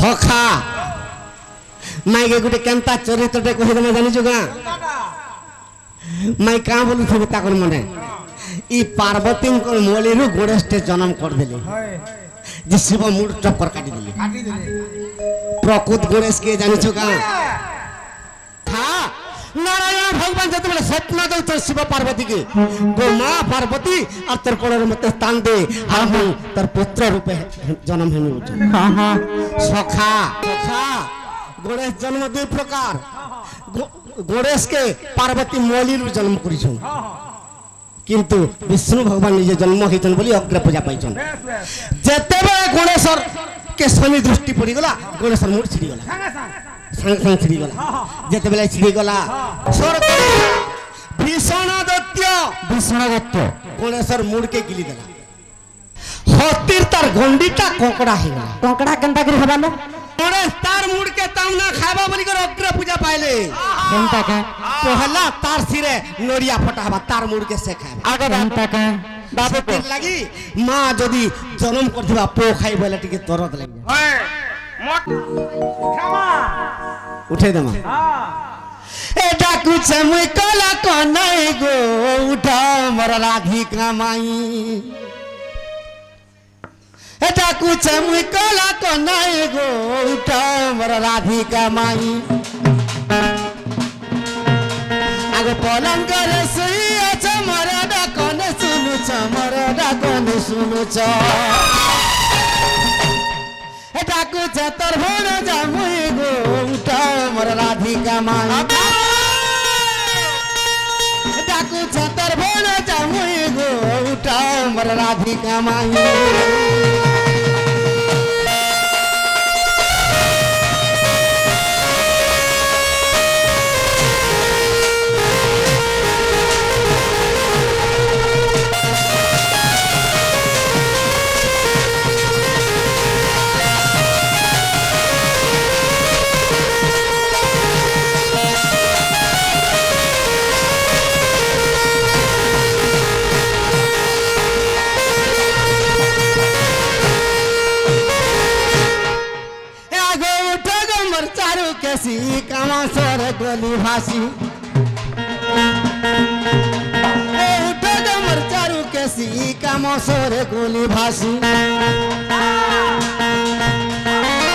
सखा माई के गोटे केंता चरित्रटे कहिदे जानिछु गा माई का बोलु थे ताकर मने ई पार्वती को मोलीरु गणेशटे जन्म कर देले जे शिव मूड टक्कर काटी देले प्रकृत गणेश के जानिछु गा था नारायण भगवान जब बोले स्वप्न दे शिव पार्वती के वो माँ पार्वती और तेरे कोड़े मत स्थान दे हम तेरे पुत्र रूपे जन्म है मुझे हाँ हाँ सखा सखा गणेश जन्म दे प्रकार गणेश के पार्वती मोली रू जन्म करी छो किंतु विष्णु भगवान निजे जन्म होइछन बोली अग्र पूजा पाइछन जेतेबे गणेशर के शनि दृष्टि पड़ी गला गणेशर मूड छिड़ी गला संग संग छिड़ी गला जेते बेले छिड़ी गला स्वर्ग भीषण दत्त गणेशर मूड के गिली देला हतीर तार गंडीटा कोकड़ा हे गला कोकड़ा केनता करी हबालो गणेश तार मूड के तामना खाबा बोली कर अग्र पूजा पाइले केनता का पहला तार सिरे नोरिया फटाबा तार मूड के से खाबा आगे केनता का बाबू के लगी मां जदी जन्म करथिबा पो खाइ बोले टिके तरत लागि ओए मोट क्षमा उठे दमा एटा कुछ मुई कला कनै गो उठा मोर राधिका माई एटा कुछ मुई कला कनै गो उठा मोर राधिका माई आगे पलंग करे सुई अछ मोर डाकन सुनु छ मोर डाकन सुनु छ एटा कुछ तोर भण जा मुई गो उठा मोर राधिका माई एटा कुछ तोर भण जा मुई गो उठा मोर राधिका माई कैसी कामा सर गोली भासी उठो गमर चारू कैसी कामा सर गोली भासी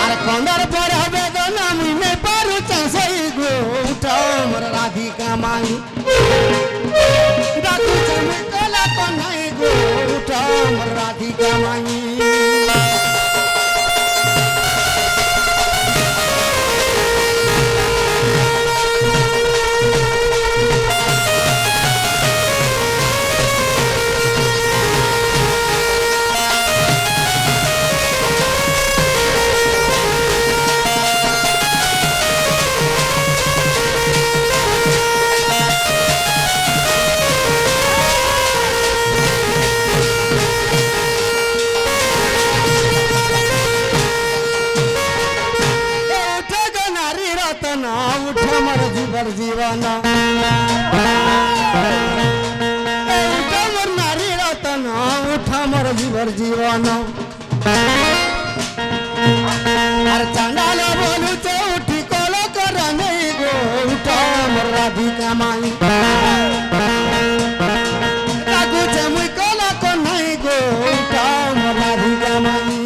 अरे कंदर पर वेदना में पारू चसई गो उठो मोर राधिका माई डाकू चमे कला कन्हई गो उठो मोर राधिका माई जीवन नारी रतन उठा मोर जीवर जीवन अरे चांडाल बोलू चौठी कोलो कर नहीं गो उठा मोर राधिका माई लागू चमुई कोलो कर नहीं गो उठा मोर राधिका माई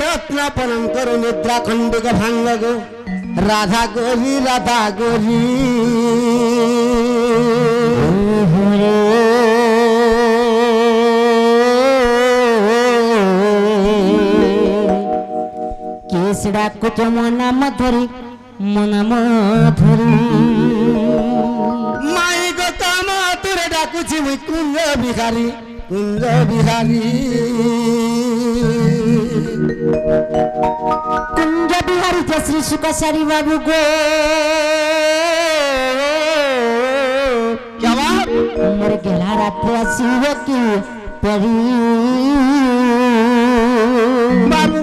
रत्नापनम करो निद्रा खंडिक भांग गो राधा गोरी केसड़ा कुछ मना मधुरी মনাম ধরি মাই গো তম তোরে ডাকুছি মুই কুঞ্জ বিহারী কুঞ্জ বিহারী কুঞ্জ বিহারী যে শ্রী সুখসারী বাবু গো মোর গেলা রাত্রে আসিব কি পরি बाबू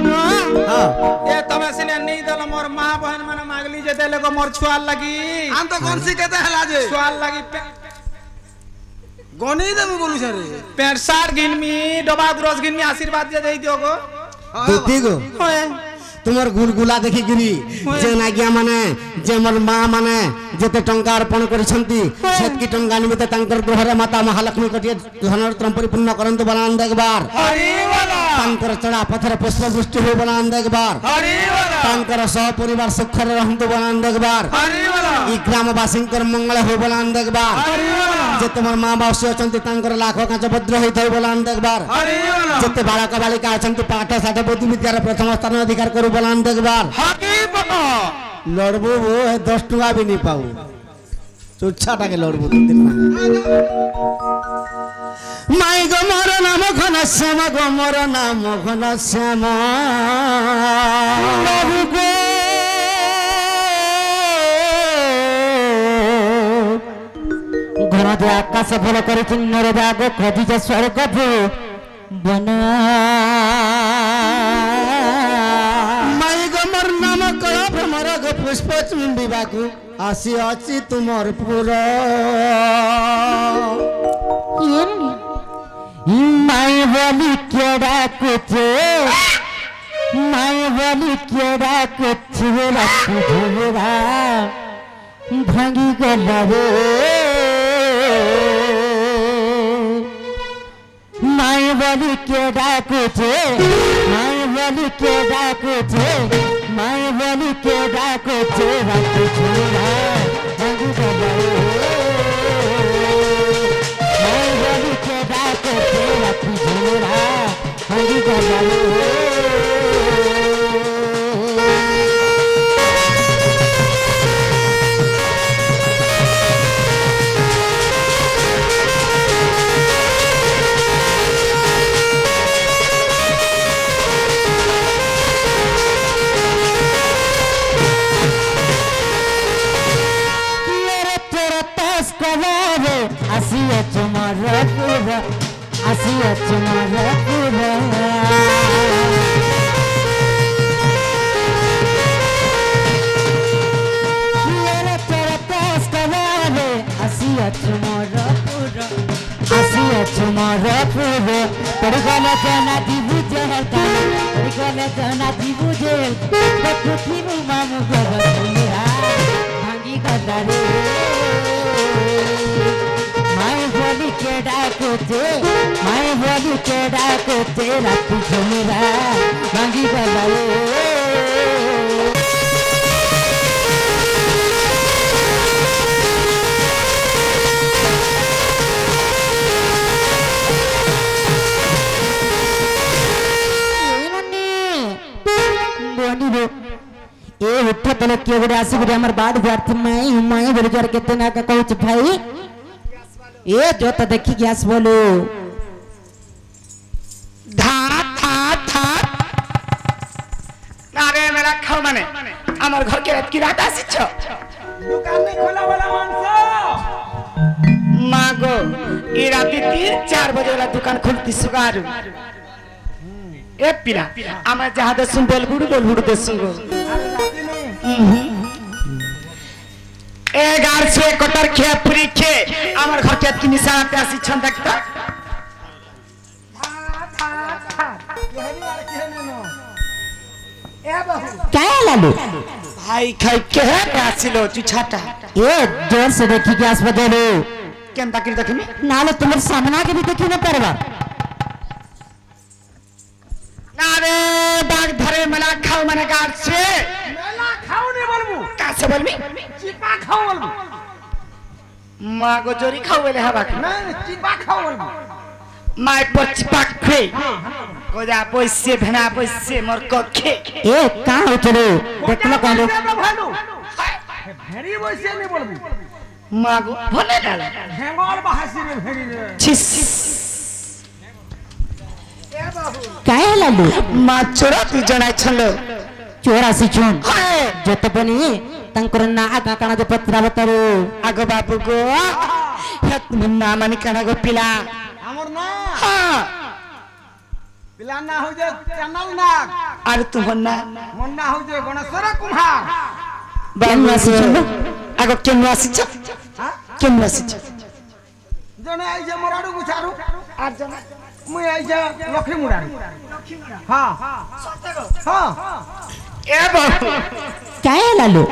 ये तमे सिने नहीं दल मोर मां बहन माने मागली जे देले को मोर छुआल लगी हम तो कौन सी कहते हला जे छुआल लगी गनी दे मु बोलू रे 65 गिनमी डबा ग्रोस गिनमी आशीर्वाद जे देई दियो गो दुती गो তোমার গুলগুলা দেখি গিরি যে নাগিয়া মানে যে মোর মা মানে যেতে টঙ্কা অর্পণ করিছন্তি সেতকি টঙ্কা নিমিতে তাঙ্কর গ্রহরে মাতা মহালক্ষ্মী কটিয়ে ধনরত্ন পরিপূর্ণ করন্তু বলান দেখবার হরি বলা তাঙ্কর চড়া পথরে পুষ্প বৃষ্টি হই বলান দেখবার হরি বলা তাঙ্কর সহ পরিবার সুখরে রহন্তু বলান দেখবার হরি বলা ই গ্রামবাসীঙ্কর মঙ্গল হই বলান দেখবার হরি বলা যে তোমার মা বাউসী অছন্তি তাঙ্কর লাখ কাঁচ ভদ্র হইথাই বলান দেখবার হরি বলা যেতে বালক বালিকা অছন্তি পাঠ সাঠ বুদ্ধি বিদ্যার প্রথম স্থান অধিকার করু বলান দেখবার হরি বলা লড়বো 10 টাকা भी नहीं पाऊ চুচ্ছাটাকে লড়বো মাই গো মোর নাম ঘনশ্যাম গো মোর নাম ঘনশ্যাম বাবু গো ঘন যে আকাশ ফল করেছেন মোর বাগ খদিজ স্বর্গ বনা মাই গো মোর নাম কল ভ্রমর গো পুষ্প চুম্বিবাকু আসি অছি তুমর পুর মাই বলি কে ডাকুছে মাই বলি কে ডাকুছে রাখি ঝুমরা ভাঙি গেল রে মাই বলি কে ডাকুছে মাই বলি কে ডাকুছে মাই বলি কে ডাকুছে রাখি ঝুমরা ভাঙি গেল রে মাই বলি কে ডাকুছে রাখি ঝুমরা ভাঙি গেল রে আসিয়া তোমার পুরা আসিয়া তোমার পুরা আসিয়া তোমার পুরা আসিয়া তোমার পুরা পড়ি গেল জানা দিবু জেল পড়ি গেল জানা দিবু জেল পৃথিবী মামু গবরা ভাঙি গদারে মাই বলি কে ডাকুছে মাই বলি কে ডাকুছে রাখি ঝুমরা ভাঙি গেল ए उठे तले के गोटे आसी गोटे हमर बाड़ व्यर्थ माई माई बोले जर केते ना का कहू भाई ए जो तो देखी गैस बोलो धात धात धात नारे मेरा खाओ माने আমার ঘর কে রাত কি রাত আসিছ দোকান में खोला वाला मांस मागो ई राती 3-4 बजे वाला दुकान खुलती सुगार ए पिला আমার যাহা দে শুন বলবুড়ু দে শুনগো ए गार से कटर खे पुरी खे আমার ঘর কে কি নিশাতে আসি ছন দেখতা क्या लालू भाई खाई के आसिलो चुछाटा ए जोर से देखी गैस बदलो केनता कर देखमी नाले तुम्हारे सामना के भी देखी ना परवा नारे बाग धरे मेला खाओ माने गार से मेला खाओ नहीं बोलबू का से बोलमी चिपा खाओ बोलबू मां को जोरी खाओ बोले हवा नहीं चिपा खाओ बोलबू माय पर चिपा खे कोजा पैसे भेना पैसे मोर को खे ए का हो चलो देखलो कौन ভেড়ি বসে নি বলবি মাগো ভনে ডাল হেঙ্গল বাহাসি রে ভেড়ি রে ছিস काय लालू মা চোরা তুই জনাই ছল चोर आसीछन जतपनी तांकर ना आका काना जे पत्रा बतारो আগো বাবু গো হে তুমি না মানি কানা গো পিলা আমার না হ্যাঁ পিলা না হই যে চ্যানেল নাগ আর তোমার না মন না হই যে গণেশ্বর কুমার বাবু আসিছ আগো কেন আসিছ কেন আসিছ জনে আই যে মরাড়ু গুছারু আর জনা মুই আই যে লক্ষ্মী মুরাড়ু হ্যাঁ হ্যাঁ এ বাবু काय लालू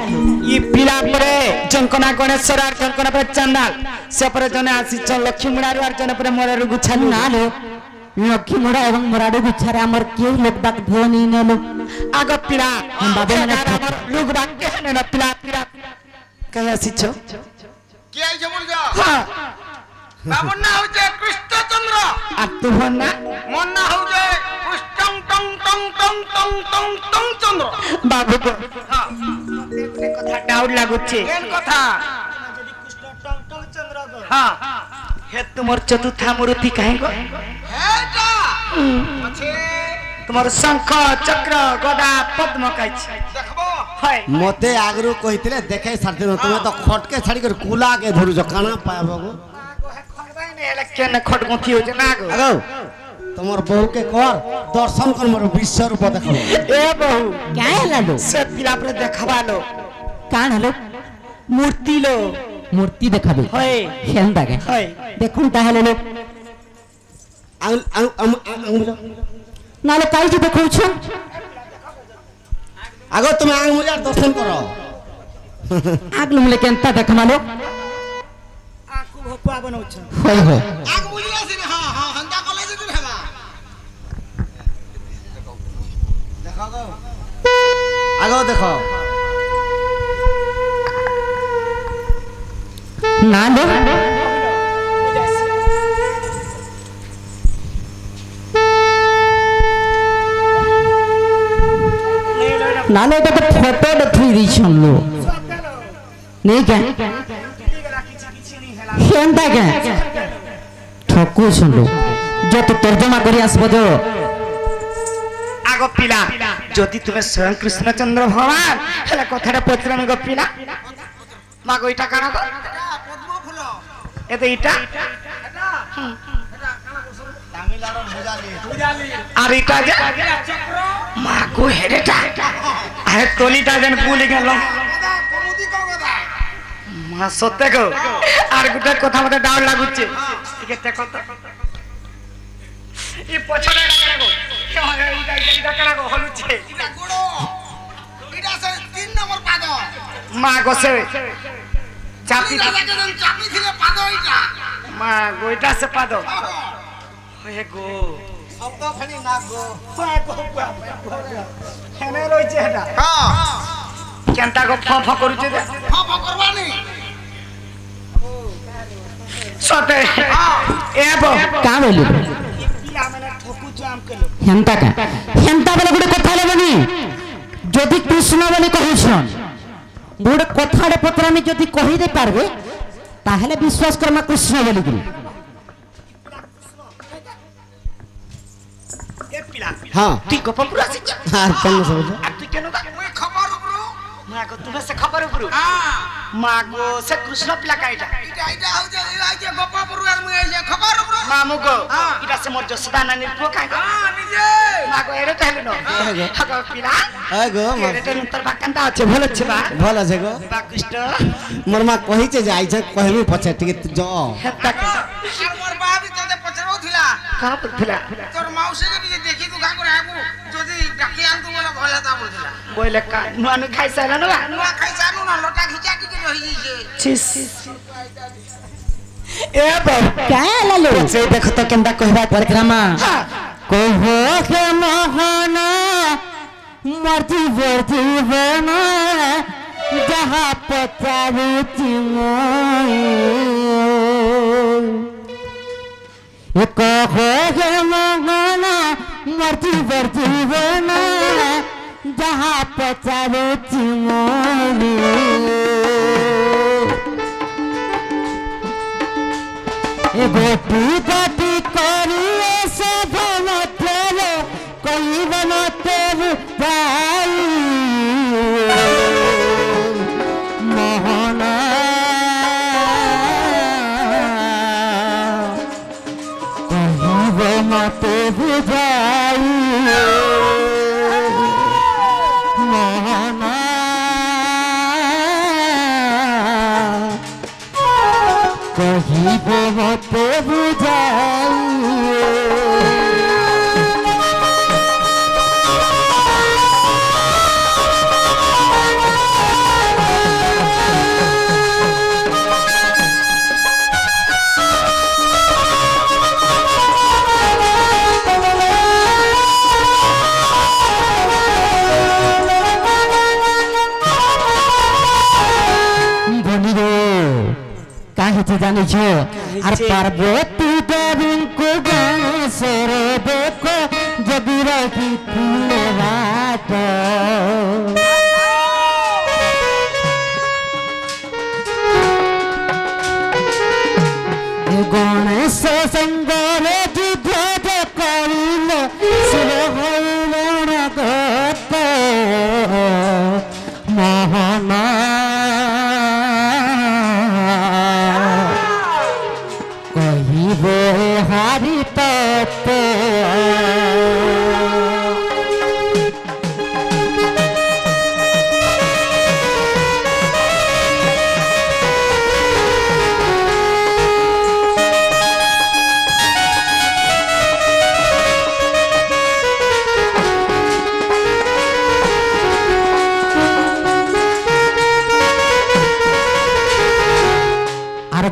ই পিলা পরে জঙ্কনা গণেশ্বর আর জঙ্কনা পরে চান্দাল সে পরে জনে আসিছ লক্ষ্মী মুড়ারু আর জনে পরে মরারু গুছালু ना लो लक्ष्मी मोड़ा एवं मोराडो गुच्छारे हमर के लोक बाक धोनी न लो আগো পিলা বাবু মানে আমার লোক রাখতে হনে না পিলা পিলা কই আসিছ কি আই যে বল যা হ্যাঁ বাবুর না হই যে কৃষ্ণচন্দ্র আর তোমার না মন না হই যে কৃষ্ণ টং টং টং টং টং টং চন্দ্র বাবু গো হ্যাঁ একটা কথা ডাউট লাগুছে কেন কথা হ্যাঁ হে তোমার চতুর্থা মূর্তি কাহে গো এটা আছে তোমার শঙ্খ চক্র গদা পদ্ম কাইছে দেখবো হয় মতে আগরু কইতিলে দেখাই সারতে তুমি তো খটকে ছাড়ি করে কুলা কে ধরুছ কানা পাবো গো কেন খটগতি হচ্ছে না গো আগো তোমার বউকে কর দর্শন কর মোর বিশ্ব রূপ দেখাবো এ বহু काय लालू সে পিলা পরে দেখাবালো कान हलो মূর্তি লো मूर्ति देखाबे হয় हेंदा के হয় देखुन ताहले लो আঙুল नालो काय जे देखौ छ আগো তুমি আঙুল দর্শন করো आगलु मुले केनता देखमालो আকু ভপা বনউছ होय होय আগ বুঝি আসি হ্যাঁ হ্যাঁ হন্দা কলেজ দিন হেবা দেখো গো আগো দেখো नालो नालो तो फोटो देखि दी छन लो नहीं क्या हेंदा के ठकु छन लो जो तो तर्जमा करी आसबो जो আগো পিলা যদি তুমি স্বয়ং কৃষ্ণচন্দ্র ভগবান হেলে কথাটা পচরাম গো পিলা মা গো এটা কানা গো পদ্ম ফুল এ তো এটা তামিলনাড়ুর বুঝালি আর এটা যে মা গো হেরেটা আরে তলিটা যেন ভুলে গেল কমুদি কগদা মা সত্যি গো আর গোটা কথা মতে ডাউট লাগুছে ঠিক আছে দেখো তো এই পছরে কানা গো এটা কানা গো হলুছে এটা গুড়ো এটা সে 3 নম্বর পাদ মা গো সে চাপি দাদাকে যখন চাপি দিলে পাদ এটা মা গো এটা সে পাদ হে গো শব্দ খানি না গো হেনে রইছে এটা হ্যাঁ কেনটা গো ফ করুছে যে হ্যাঁ করবানি সতে এ বো का बोलू পিলা মানে ঠকুছে আমকেলো हेंता बेले गुटे कथा लेबनी जदि कृष्ण बोली कहिछन गुटे कथाडे पत्रामी जदि कहि दे पारबे ताहेले विश्वास करमा कृष्ण बोली गुरु এ পিলা হ্যাঁ তুই গোপন পুরা আছে আর কেন সবুজ আর তুই কেন গা ওই খবর উপরু মা গো তুমি সে খবর উপরু হ্যাঁ মা গো সে কৃষ্ণ পিলা কাইটা এটা হচ্ছে এই যে গোপাপুর আর মুই এই যে খবর উপরু মামু গো হ্যাঁ। এটা সে মোর যশোদা নানির পুয়া কাই গো হ্যাঁ নিজে মা গো এরে তাহলে ন গো পিলা হ্যাঁ গো এরে তো তোর বাকান্দা আছে ভালো আছে বা ভাল আছে গো বা কৃষ্ণ মোর মা কহিছে যে আইছে কহিবি পছে টিকে জ হেতা আর মোর বাপ তোতে পছরউথিলা কা বলছিলা তোর মাউসিকে ଟିକେ দেখি দুখা করে আবু যদি ডাকি আনতু বলে ভয় তা বলছিলা বইলে কা নুয়ানু খাইছালা না নুয়া খাইছানু না লটা খিচা টিকে রহি যাইছে চিস এ বো का लालो সে দেখো তো কেনটা কইবা परिक्रमा হ্যাঁ कहो के मोहन मर्जी वर्जी बना जहाँ पचारू चिमोई कहो के मोहन मर्जी वर्जी बना ତାହା ପଚାରୁଛି ମନେ ଗୋଟି ଗୋଟି କରି ସଭ ମଧ୍ୟରେ କହିବ ମତେ ବୁଝାଇ ମୋହନ କହିବ ମତେ ବୁଝାଇ ମୋହନ କହିବ ମତେ ବୁଝାଇ জানিছ আর পার্বতী দেবীଙ୍କୁ গণেশরে দেখ যদি রাখি ফুলে বাট গণেশ সঙ্গরে যুদ্ধ করিল শিব হইল গত মোহন কহিবে হারি তত্ত্ব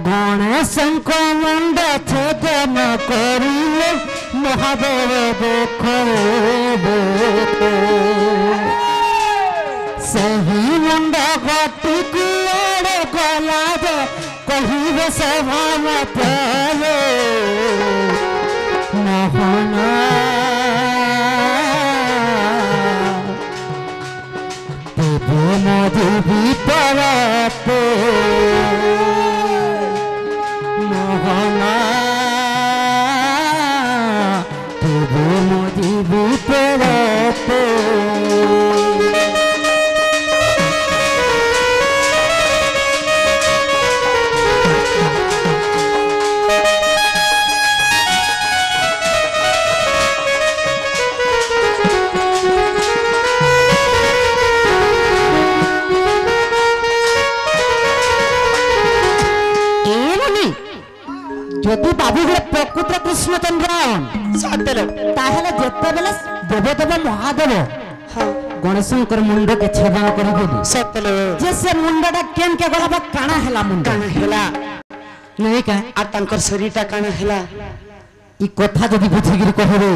গণেশঙ্ক মন্ড ছেদন করিলে মহাদেব দেখ সেই মন্ড গতি কুড়ে গলা যে কহিবে সভান মোহন দেব মধু বিপরতে মোহন তবু মধু বিপরতে যদি বাবু প্রকৃত কৃষ্ণচন্দ্র তাহলে যেতবেলে দেবদেব মহাদেব গণেশঙ্কর মুন্ডকে ছেদন করিবে যে সে মুন্ডটা কেমকে গলাব কাଣା হেলা মুন্ড হেলা নাই কা আর তাঙ্কর শরীরটা কাଣା হেলা ই কথা যদি বুঝিগিরি কহবে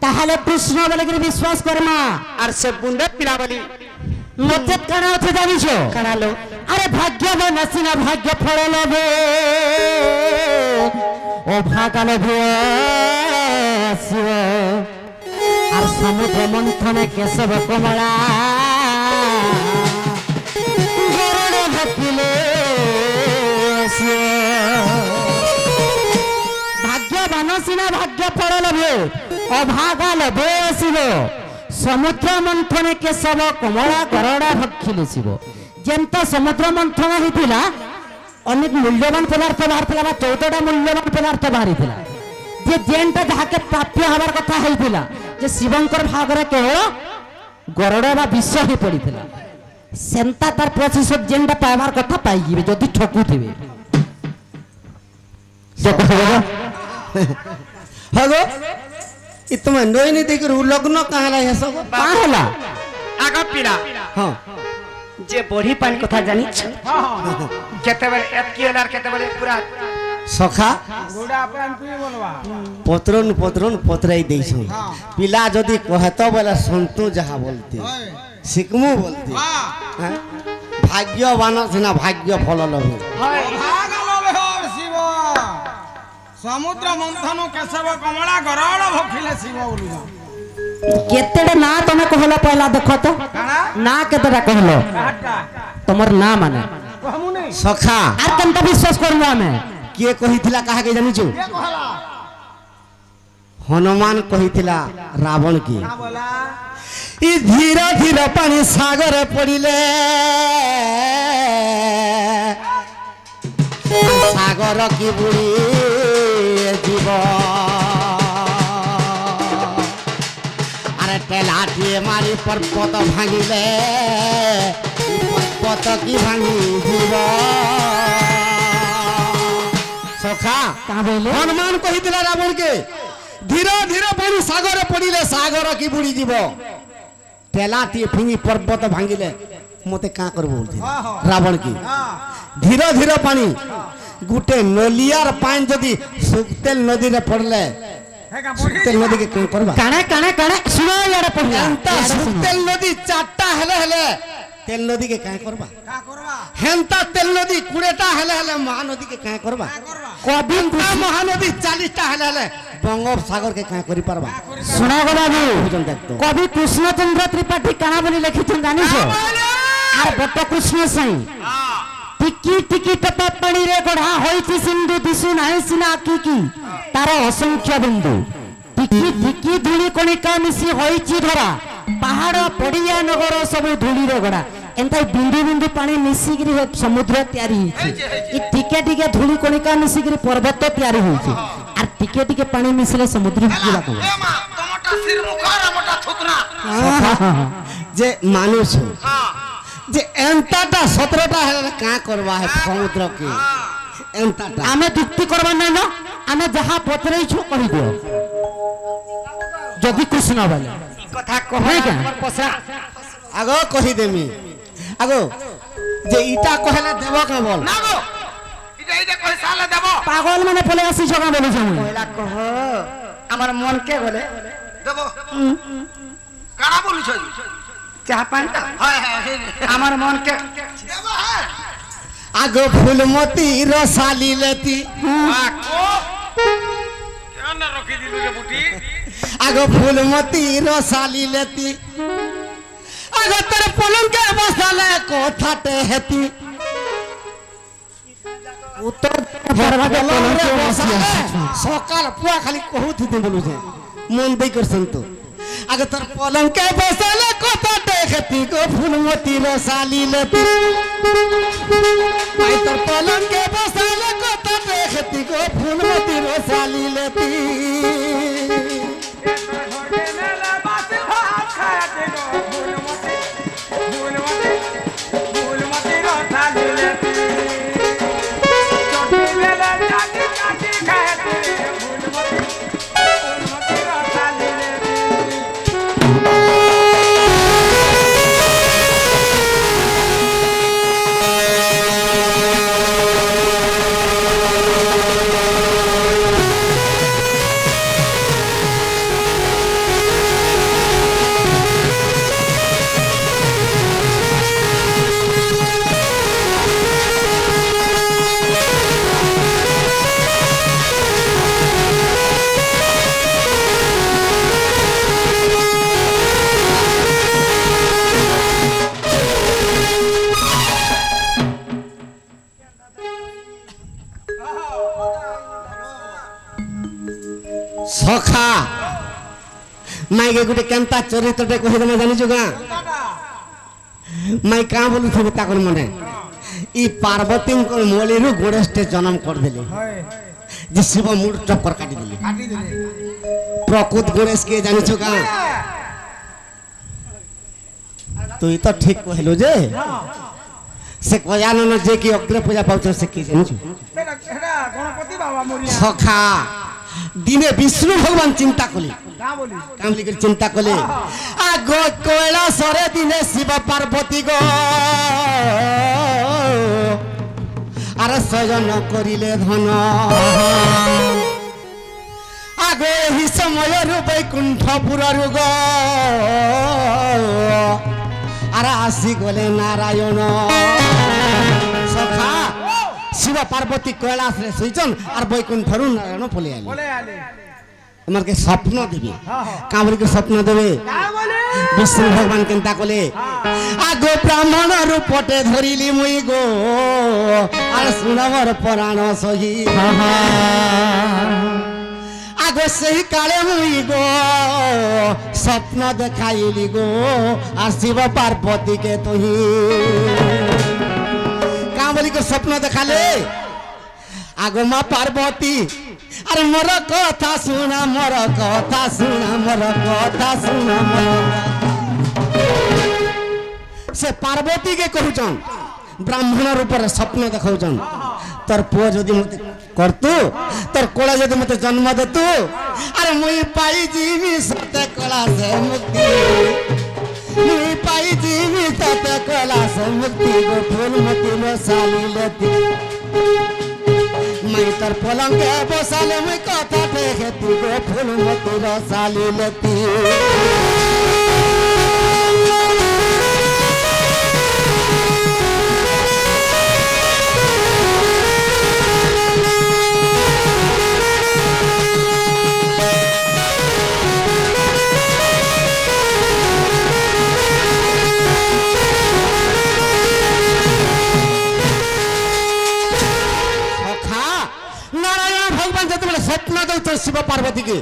তাহলে কৃষ্ণ বলে গিরি বিশ্বাস করমা আর সে মুন্ড পিলা বলি নচেত কাଣା আছে জানিছ কাଣାলো আরে ভাগ্যবান আসিনা ভাগ্য ফল লবে ও ভাগালে ভেসিব আর সমুদ্র মন্থনে কেশব কমলা গরুড়ে ভকিলে ভাগ্যবান সিনা ভাগ্য ফল লবে অভাগা লবে আসিব সমুদ্র মন্থনে কেশব কমলা গরুড়ে ভকিলে শিব যেমতা সমুদ্র মন্থন হইতিলা অনেক মূল্যবান পদার্থ বাহারিলা বা 14টা মূল্যবান পদার্থ বাহারিলা যে যেনটা যাহাকে প্রাপ্য হবার কথা হইতিলা যে শিবঙ্কর ভাগরে কেবল গরড় বা বিষ হয়ে পড়িলা সেন্তা তার প্রতিশোধ যেনটা পাইবার কথা পাইଯିবে যদি ঠকুথিবে হগো ই তুমি নইনি দেখি লগ্ন কাহালা হেসব কাহালা আগা পিলা হ্যাঁ যে বড়ি পানি কথা জানিছ কেতেবেলে এতকি হলার কেতেবেলে পুরা সখা গোড়া পান পিয়ে বলবা পত্রন পত্রন পত্রাই দেইছো পিলা যদি কহত বলে সন্তু যাহা বলতে শিখমু বলতে হ্যাঁ ভাগ্যবান সিনা ভাগ্য ফল লবে ভাগলবে হর শিব সমুদ্র মন্থন কেশব কমলা গরড় ভখিলে শিব বলিবা केतेडे ना तमे कहलो पहला देखो तो ना केतेडा कहलो तमर ना माने सखा आर केनता विश्वास करमु हमें किए कहिथिला काहा के जानिछु हनुमान कहिथिला रावण की ई धीरे धीरे पानी सागर पड़िले सागर की बुड़ी जीव अरे टेलाटिए मारी पर्वत भांगिले पर्वत की भांगी जीव सखा हनुमान कहिथिला रावण के धीरे धीरे पानी सागर पड़िले सागर की बुड़ी जीव टेलाटिए फिंगी पर्वत भांगिले मते का करबो रावण की धीरे धीरे पानी गुटे नलियार पानी जदी सुक्तेल नदी रे पड़ले सुक्तेल नदी के कोन करबा काणे सुनो यार पढ़िया एंता सुक्तेल नदी चारटा हेले हेले तेल नदी के का करबा हेंता तेल नदी कुड़ेटा हेले हेले महानदी के का करबा कभी महानदी 40टा हेले हेले बंगोपसागर के का करि परबा सुना गला कवि कृष्णचंद्र त्रिपाठी काना बोली लिखिछन जानिस आर बट कृष्ण साई टिकी टिकी टपा पानी रे गढ़ा होइछि सिंधु दिसु नाही सिना आखि की तार असंख्य बिंदु टिकी टिकी धूली कणिका मिसी होइछि धरा पहाड़ पड़िया नगर सब धूली रे गढ़ा एंता बिंदु बिंदु पानी मिसी गिरी समुद्र तयारी होइछि ई टिके टिके धूली कणिका मिसी गिरी पर्वत तयारी होइछि आर टिके टिके पानी मिसले समुद्र पूरा को टमाटा सिर मुखार मोटा थुकना जे मानुष जे एंताटा 17टा है का करवा है समुद्र के एंताटा आमे दुक्ति करबा नै न आमे जहां पतरै छु कहि दियो जदि कृष्ण बोले कथा कहै क्या पसा आगो कहि देमी आगो जे इटा कहले देबो का बोल ना गो इटा इटा कहि साला देबो पागल माने पले आसी जगह बोले छु पहिला कह हमर मन के बोले देबो काना बोलु छ चाह पानी हाय हाय हमर मन के देबो है आगो फूलमती रसाली लेती को क्या ना रखी दिलु रे बुटी आगो फूलमती रसाली लेती आगो तेरे पलंग के बसाले कोठाटे हेती उत्तर परवा के पलंग के बसाले सकाल पुआ खाली कहूत दे बोलु जे मन दे कर संतो आगो तेरे पलंग के बसाले कोठाटे हेती गो फूलमती रसाली लेती आई तेरे पलंग के बसाले कोठाटे हेती गो फूलमती रसाली लेती सखा माइके गुटे केनता चरित्रटे कहि दम जानि छु गा माइ का बोलु थे ताकर मने ई पार्वती को मोलीरु गोड़ेस्टे जन्म कर देले जे शिव मूड टक्कर काटी देले प्रकृत गोड़ेश के जानि छु गा तो ई तो ठीक कहलो जे से कयानन जे की अग्र पूजा पाउछ से की जानि छु गणपति बाबा मोरिया सखा दिने विष्णु भगवान चिंता कले काम लिकर चिंता कले आगो कोयला सरे दिने शिव पार्वती गो अरे सजन करिले धन आगो ही समय रु वैकुंठपुर रुग अरे आसी गले नारायण सखा शिव पार्वती कैलाश रे सैचन और वैकुंठरु नारायण पले आले এমানকে স্বপ্ন দেবে কামড়িকে স্বপ্ন দেবে বিষ্ণু ভগবান কেনতা কলে আগো ব্রাহ্মণ রূপটে ধরিলি মুই গো আর শুনবর পরাণ সহি আগো সেই কালে মুই গো স্বপ্ন দেখাইলি গো আর শিব পার্বতীকে তুহি কামড়িকে স্বপ্ন দেখালে আগো মা পার্বতী আরে মোর কথা শুনা মোর কথা শুনা মোর কথা শুনা সে পার্বতী কে কহুছন ব্রাহ্মণ রূপরে স্বপ্ন দেখাউছন তোর পুଅ যদি মতে করতু তোর কোলা যদি মতে জন্ম দেতু আরে মুই পাই জিমি সতে কোলা সে মুক্তি মুই পাই জিমি সতে কোলা সে মুক্তি গো ফুলমতি লো সালিলতি मैं तर पलंग के बसाले मैं कथा देखती गो फूलमती रसाली लेती स्वप्न दे शिव पार्वती के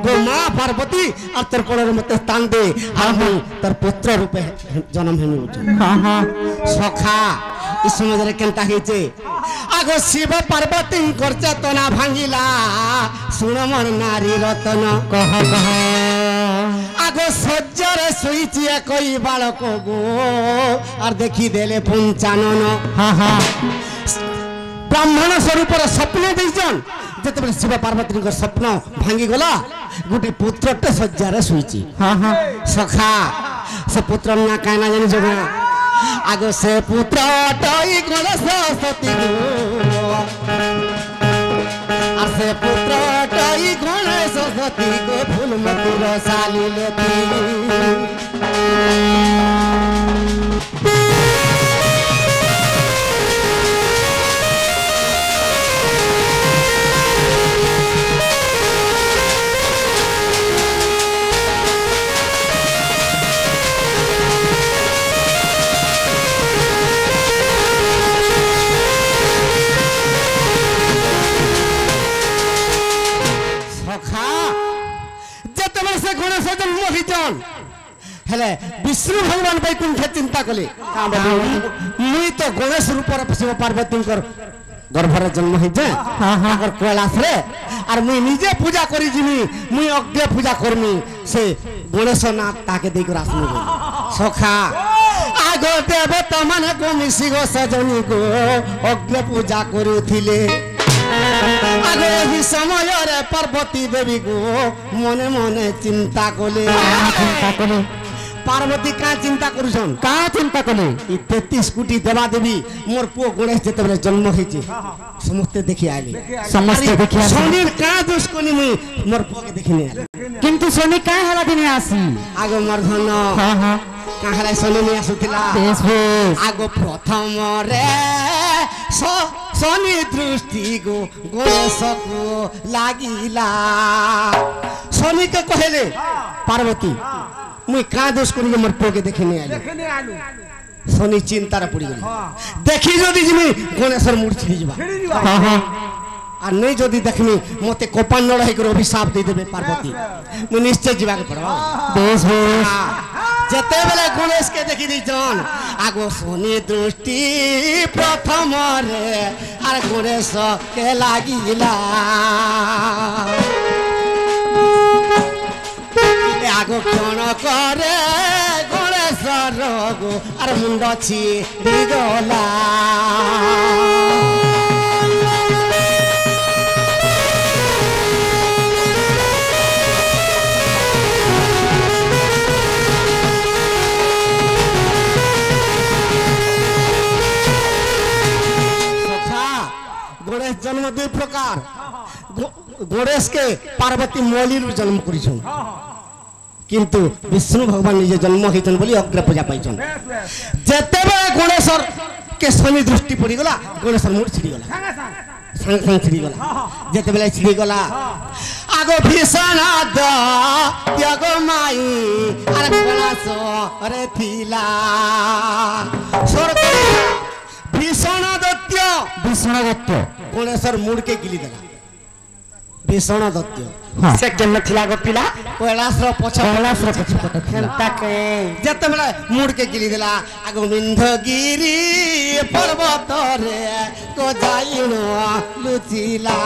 गो माँ पार्वती और तर कोड़ मत स्थान दे तर पुत्र रूपे जन्म हेमी सखा इस समझरे केनता हेचे आगो शिव पार्वती कर चेतना भांगिला सुन मन नारी रतन कह कह आगो सज्जरे सुईची कोई बालक गो और देखी देले पंचानन ब्राह्मण स्वरूप स्वप्न देजन যেতবে শিব পার্বতী স্বপ্ন ভাঙ্গি গলা গোটে পুত্রটে শয্যারে শুইছি সখা সে পুত্র না কায় না জানি যোগ আগ সে পুত্রটাই গণেশ সতী আর সে পুত্রটাই গণেশ সতী গো ফুলমতি রসালি লেতি विष्णु भगवान वैकुंठ चिंता कले मुई तो गणेश रूप शिव पार्वती गर्भर जन्म हो जाए कैलाश रे और मुई निजे पूजा करी जिमी मुई अग्नि पूजा करमी से गणेश नाथ ताके देख आसमी सखा आग देवता माने को मिसी गो सजनी गो अग्नि पूजा करुथिले आगे ही समय रे पार्वती देवी गो मने मने चिंता कले पार्वती का चिंता करुछन का चिंता कले 33 कोटी देवा देवी मोर पुओ गणेश जेतबे जन्म होइचे समस्त देखि आइले समस्त देखि आइले सोनी का दोष कोनी मुई मोर पुओ के देखिने आइले किंतु सोनी का हला दिने आसी आगो मर्धन हां हां का हला सोनी ने आसुतिला आगो प्रथम रे सोनी दृष्टि गो गणेश को लागिला सोनी के कहले पार्वती मुई का दोष करी मोर पुओ के देखिने आलू सोनी चिंता रे पड़ी गली देखी जदी जिमी गणेशर मूर्ति छिड़ी जबा हां हां आ नहीं जदी देखनी मते कोपान नड़ हे कर अभिशाप दे देबे पार्वती मु निश्चय जीवा के पड़ो बेस बेस जते बेले गणेश के देखि दी जन आगो सोनी दृष्टि प्रथम रे आर गणेश के लागिला आगो क्षण करे गणेश रोगो आर मुंड छिड़ी गला गणेश जन्म दुई प्रकार गणेश के पार्वती मौली जन्म करिछन किंतु विष्णु भगवान निजे जन्म होइछन बोली अग्र पूजा पाइछन जेतेबे गणेशर के शनि दृष्टि पड़ी गला गणेशर मूर्ति छिड़ी गला संग संग छिड़ी गला जेतेबे छिड़ी गला আগো ভীষণ ত্যাগ মাই আর কলাস রে থিলা ভীষণ দত্য গণেশর মুড়কে গিলি দেলা ভীষণ দত্য ସେ କେମିତି ଥିଲା ଗୋ ପିଲା কৈলাসর পছ যেতবেলে মুড়কে গিলি দেলা আগ বিন্ধগিরি পর্বতরে কো যাইন লুচিলা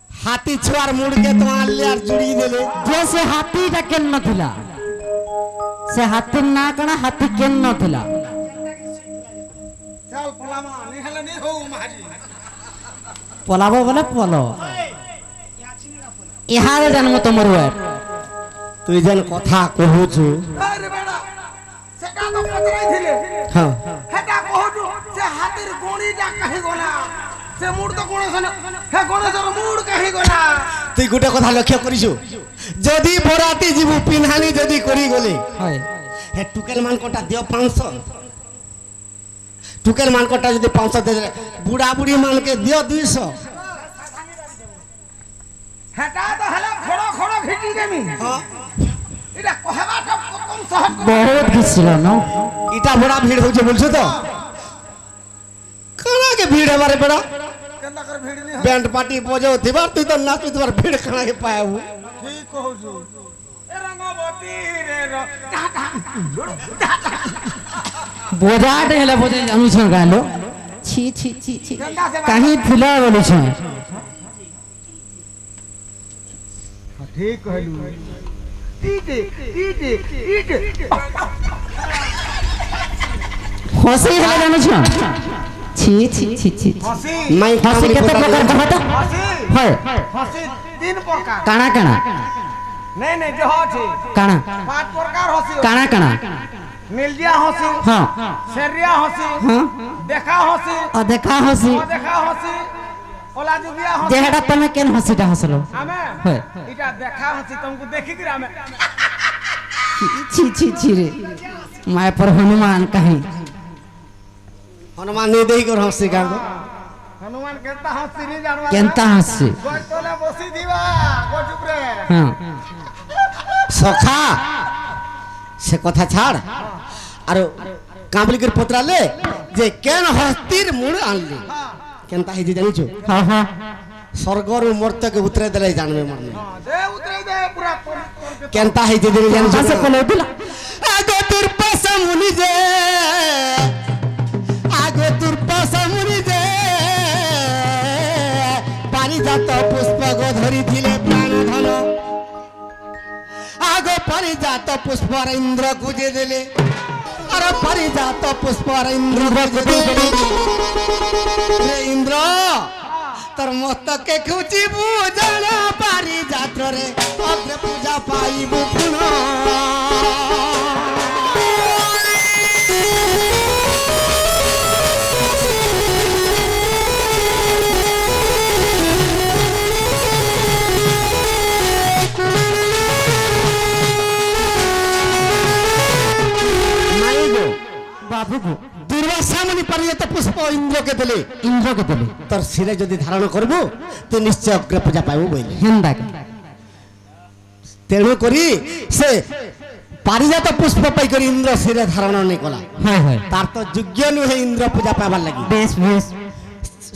हाथी छुआर मुड़ के तो आलियार जुड़ी देले जैसे हाथी टा केन नथिला से हाथी ना कणा हाथी केन नथिला चल पलामा निहले नहीं हो मारी पलाबो बोले पलो इहारे जन्म तोमर वर তুই যেন কথা কহুছু अरे बेटा सेटा तो पचराई थिले হ্যাঁ हेटा कहू से हाथीर गोणीटा कहि गला से मुड़ तो कोन सने हे गणेशर मुड़ कहि गला তুই গোটে কথা লক্ষ্য করিছু যদি বরাতি জীবু পিনহানি যদি করি গলে হয় হে টুকেল মান কোটা দিও 500 টুকেল মান কোটা যদি 500 দে বুড়া বুড়ি মান के दियो 200 हेटा तो हला खड़ो खड़ो खिची देमी हां इटा कहबा तो कम सहज बहुत किছিল न इटा बड़ा भीड़ होছে বলছো তো কানা के भीड़ हमारे बड़ा केंदा कर भीड़ नहीं बैंड पार्टी बजाओ थिबार तुई तो नाच तुई भीड़ काना के पाएबू ठीक कहू छु ए रंगवती रे बोजाट हेले बोजे जानु छ गालो छी छी छी छी कहीं फिला बोलु छ ठीक कहलू ईटे ईटे ईटे हसी हेले जानु छ छी छी छी छी हसी मैं हसी केते प्रकार कहत हसी है हसी 3 प्रकार काना काना नहीं नहीं जो छै काना 5 प्रकार हसी काना काना नीलजिया हसी हां शेरिया हसी हां देखा हसी देखा हसी देखा हसी ओला जुबिया हसी जेहडा तमे केन हसीटा हसलो हमें है इटा देखा हसी तुमको देखी कि हमें छी छी छी रे माय पर हनुमान कहीं हनुमान नहीं देही कर हंसी का हनुमान केता हसी नहीं जानवा केनता हसी गोटोले बसी दिवा गो चुप रे हां सखा से कथा छाड़ আর কাবলিকের পত্রালে যে কেন হস্তির মুড় আনলি কেনতা হইছে জানিছো हां हां স্বর্গর মর্তকে উতরে দিলে জানবে মরনে दे उतरे दे पूरा কেনতা হইছে জানিছো हां से कोले दिला আগো তোর পাশা মুনি যে আগো তোর পাশা মুনি যে পারিজাত পুষ্প গো ধরিছিলে প্রাণ ধন আগো পারিজাত পুষ্প ইন্দ্র গুজে দিলে আর পারিজাত পুষ্প ইন্দ্র গুজে দিলে রে ইন্দ্র তোর মস্তকে খুঁজিবু জানা পারিজাত রে অগ্রে পূজা পাইবু পুনঃ बाबू को दुर्वासा मुनि परियत पुष्प इंद्र के दिले तोर सिरे जदि धारण करबु तो निश्चय अग्र पूजा पाइबु बोले हेंदा तेणु करी से पारिजात पुष्प पाई कर इंद्र सिरे धारण नहीं कला हाय हाय तार तो योग्य नुहे इंद्र पूजा पाइबार लागि बेस बेस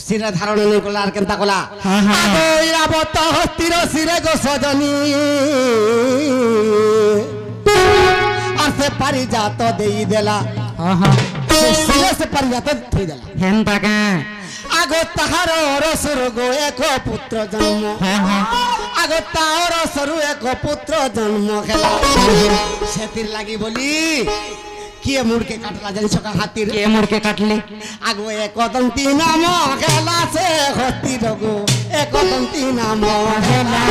सिरे धारण नहीं कला आर केनता कला हाँ, हाँ, हाँ। आगो इरावत हस्तिर सिरे गो सजनी और से पारिजात देई देला हां हां से सिरे से पारिजात थई देला हेंदा का আগো তাহার রসর গো এক পুত্র জন্ম हां हां আগো তাহার রসরু এক পুত্র জন্ম খেলা সেতির লাগি বলি কিয়ে মুড়কে কাটলা জানিছ কা হাতির के मुड़ के काटले আগো এক দন্তি নাম খেলা সে হস্তি রগো এক দন্তি নাম খেলা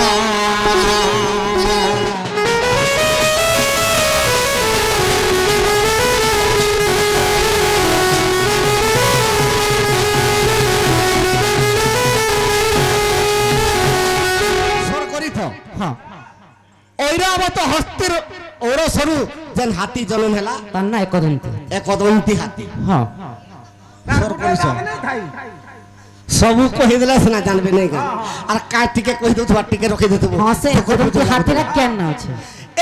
ପ୍ରଥମରୁ ଯେନ୍ ହାତୀ ଜନ୍ମ ହେଲା ତାର ନା ଏକଦନ୍ତୀ। ଏକଦନ୍ତୀ ହାତୀ। ହଁ ସ୍ୱର ପରିଚୟ ସବୁ କହିଦେଲେ ସିନା ଜାଣିବେ ନାଇଁ କାଁ আর কাই টিকে কই দউথবা টিকে রখি দউথব। ହଁ ସେ ଏକଦନ୍ତୀ ହାତୀର କେନ୍ ନା ଅଛି?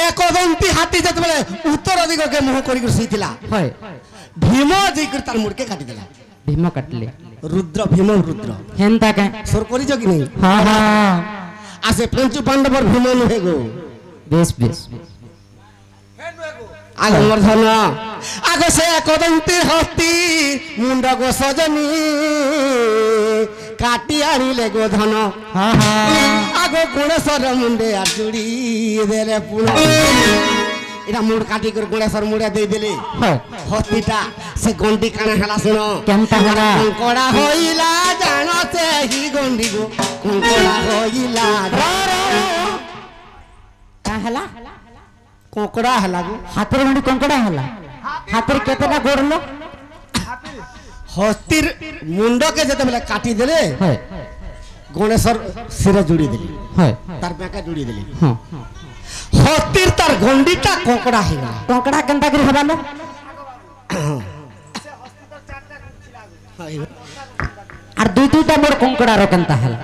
একদন্তী হাতী যেতবেলে উত্তর দিগকে মুহ করি শুইছিলা হয় ভীম যাইকরি তার মুড়কে কাটি দেলা। ভীম কাটলে রুদ্র ভীম রুদ্র হেনতা কে সর করিছ কি নাই? হ্যাঁ হ্যাঁ আসে পঞ্চু পাণ্ডবর ভীম নুহে গো। বেশ বেশ আগ মর্ধন আগ সে একদন্তী হাতী মুন্ড গো সজনী কাটি আনিলে গো ধন। হ্যাঁ হ্যাঁ আগ গুণেশ্বর মুন্ডে আর জুড়ি দেলে পুণ। এটা মুড় কাটি করে গুণেশ্বর মুড়ে দিয়ে দিলে হয় হস্তিটা সে গন্ডি কানা হেলা শুন কেমতা হেলা? কঙ্কড়া হইলা জানতে হি গন্ডি গো কঙ্কড়া হইলা কা হেলা? কঙ্কড়া হেলা গো। হাতের গন্ডি কঙ্কড়া হেলা? হাতের কেতেটা গোড়লো? হস্তির মুন্ডকে যেতেবেলে কাটি দেলে হয় গণেশ্বর শিরে জুড়ি দিলি হয় তার বেঁকা জুড়ি দিলি। হ্যাঁ হস্তির তার গন্ডিটা কঙ্কড়া হয়ে গেল। কঙ্কড়া কেনতা করে হবালো? আর দুই দুইটা মোর কঙ্কড়ার কেনতা হেলা?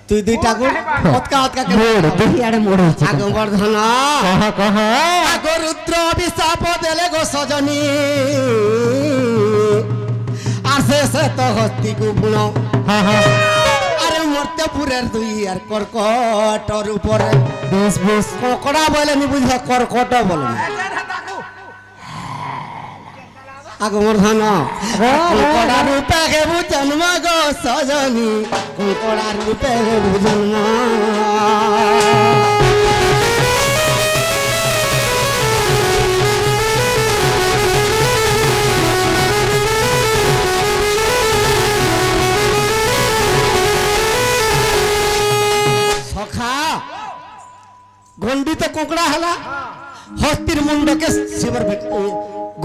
তুই দুইটা গুণ অতকা অতকা মোড় দুই আড়ে মোড় হচ্ছে। আগ বর্ধন কহ কহ আগ রুদ্র অভিশাপ দেলে গো সজনী আসে সে তো হস্তি গুণ। হ্যাঁ হ্যাঁ আরে মর্ত্যপুরের দুই আর কর্কটর উপরে বেশ বেশ ককড়া বলে নি বুঝ কর্কট বলে আগমর্ধন কঙ্কড়া রূপে হেবু জন্ম গো সজনী কঙ্কড়া রূপে হেবু জন্ম। সখা গন্ডি তো কঙ্কড়া হেলা হস্তির মুন্ডকে শিবর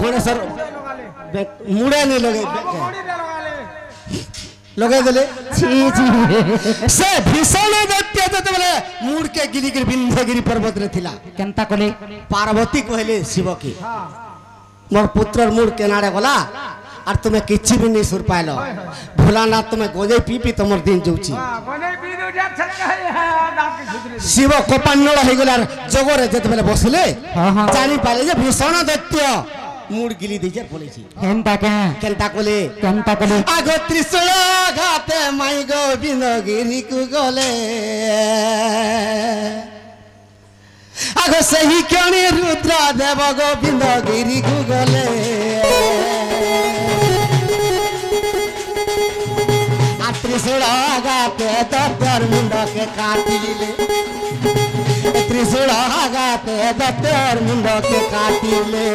গণেশ্বর মুড়ে নি লগে লগে দিলে ছি ছি সে ভীষণ দৈত্য যেতবেলে মুড়কে গিরিগিরি বিন্ধ্যগিরি পর্বতরে থিলা কেনতা কলে? পার্বতী কহিলে শিবকে মোর পুত্রর মুড় কেনারে গলা আর তুমি কিচ্ছি বি নি সুর পাইল ভোলানাথ তুমি গোজে পি তোমার দিন যাচ্ছি। শিব কোপান্নড় হয়ে গেল আর জগরে যেতবেলে বসলে হ্যাঁ হ্যাঁ জানি পাইলে যে ভীষণ দৈত্য মুড় গিলি দিছে বলেছি। হেনতা কে কেনতা কলে কেনতা কলে? আগ ত্রিশূল ঘাতে মাই গোবিন্দ গিরি কু গলে আগ সেই ক্ষণে রুদ্র দেব গোবিন্দ গিরি কু গলে আর ত্রিশূল ঘাতে দত্তর মুন্ডকে কাটিলে ত্রিশূল ঘাতে দত্তর মুন্ডকে কাটিলে।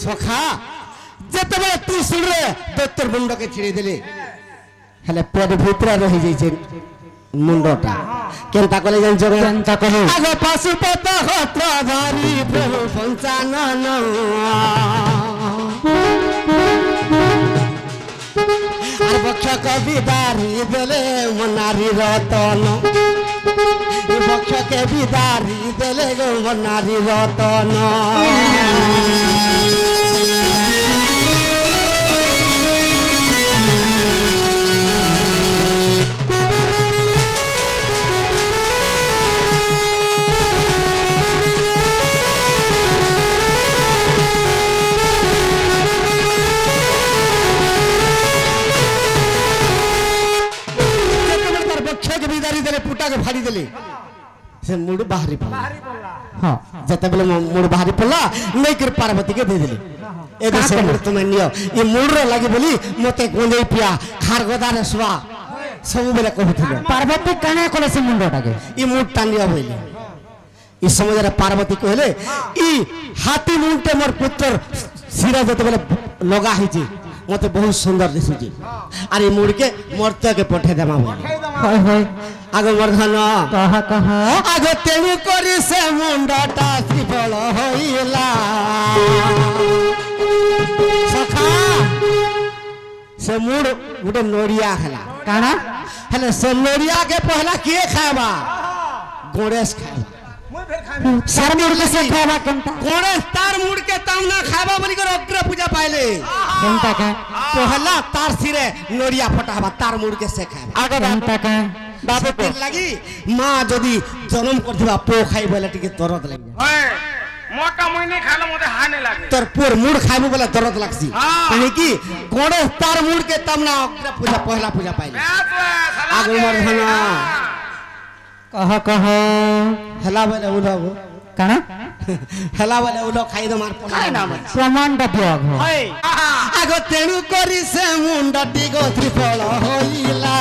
সখা যেতবে ত্রিশূলরে দৈত্যর মুন্ডকে ছিড়ে দিলে হেলে পেট ভিতরে রহি যাইছে মুন্ডটা। কেনতা কলে জানছ? কেনতা কলে? আগ পাশুপত হত্র ধরি প্রভু পঞ্চানন আর বক্ষ কবি দারি দেলে মনারি রতন বক্ষকে বিদারি দেলে গো মনারি রতন। পুটাকে ফাড়ি দেলে সে মুড় বাহারি পড়লা। হ্যাঁ যেতবেলে মুড় বাহারি পড়লা নেইকর পার্বতীকে দিয়ে দিলি এ দেশে মুড় তুমি নিও এ মুড়র লাগি বলি মতে গঞ্জেই পিয়া খারগদারে শুয়া ସବୁବେଳେ କହୁଥିଲେ। ପାର୍ବତୀ କାଣା କଲେ ସେ ମୁଣ୍ଡଟାକେ? ଇ ମୁଣ୍ଡ ଟାଣିବ ବୋଇଲେ ଇ ସମୟରେ ପାର୍ବତୀ କହିଲେ ଇ ହାତୀ ମୁଣ୍ଡଟେ ମୋର ପୁତ୍ରର ଶିରା ଯେତେବେଳେ ଲଗା ହେଇଛି ମତେ ବହୁତ ସୁନ୍ଦର ଦିଶୁଛି ଆର ଇ ମୁଣ୍ଡକେ ମର୍ତ୍ତ୍ୟକେ ପଠେଇ ଦେମା ବୋଇଲେ হয় হয় আগে মর্ধন কহ আগে তেণু করি সে মুন্ডটা ত্রিফল হইলা সখা সে মুড গোটে নড়িয়া হেলা কাଣା হেলে সে নড়িয়া কে পহলা কিଏ খাইবা গণেশ খাইবা সার মুড়কে সে খাইবা কেনতা গণেশ তার মুড के तामना खाइबा बोली कर अग्र पूजा पाइले কেনতা কা पहला तार सिरे नोरिया फटाबा तार मुड के से खाइबा আগে কেনতা কা बाबू को लगी मां जदी जन्म करथिबा पो खाइ बोले टिके दरद लागि ओए मोटा महीने खाला मते हाने लागे तोर पूर मुड खाइबो बोले दरद लागसी कहे कि गणेश तार मुड के तामना अग्र पूजा पहला पूजा पाइले आगु मर्धना कह हेला बोले उलो काଣା हेला बोले उलो खाइ दो मार पना प्रमाण दियो ओए आगो तेणु करी से मुंडटी गो त्रिफल होइला